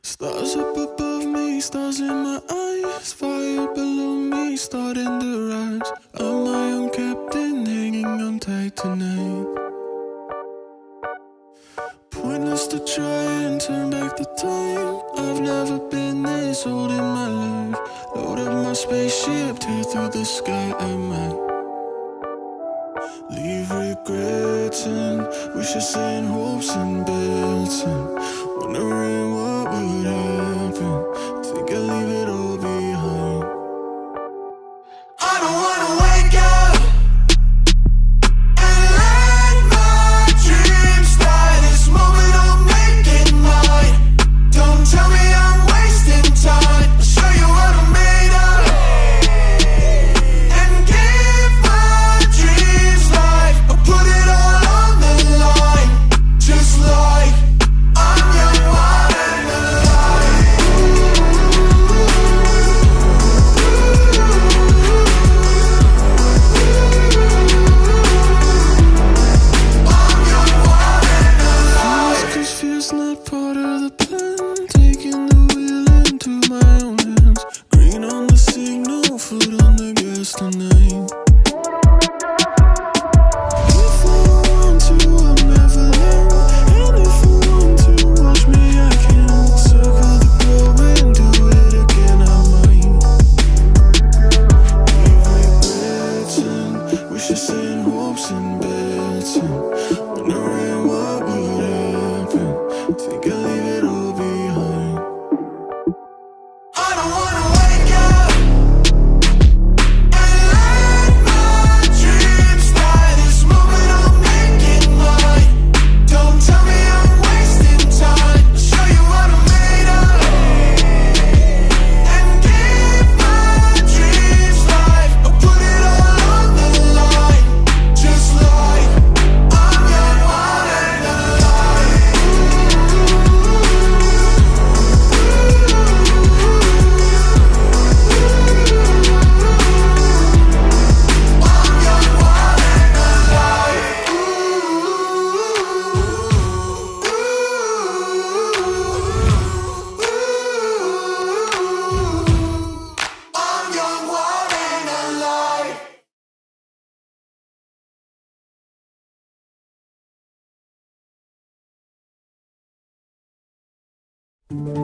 Stars up above me, stars in my eyes, fire below me, starting to rise. I'm my own captain, hanging on tight tonight. Pointless to try and turn back the time. I've never been this old in my life. Load up my spaceship, tear through the sky at night. Leave regrets and wishes and hopes and bets and wondering what would happen. Think I'll leave it all behind. I don't wanna wake up and let my dreams die. This moment I'll make it mine. Don't tell me I'm wasting time. I'll show you what I'm made of and give my dreams life. I'll put it all on the line, just like I'm young, wild and alive. I'm young, wild and alive. Cause fear's not part of the plan. Taking the wheel into my own hands. Green on the signal, foot on the gas tonight. If I want to, I'll never land. And if I want to watch me, I can. Circle the globe and do it again, I might. Leave regrets and wishes and hopes and bets and wondering what would happen. Think I'll leave it all behind. I don't wanna wake up and let my dreams die. This moment I'll make it mine. Don't tell me I'm wasting time. I'll show you what I'm made of and give my dreams life. I'll put it all on the line, just like I'm young, wild and alive. I'm young, wild and alive. I'm young, wild and alive.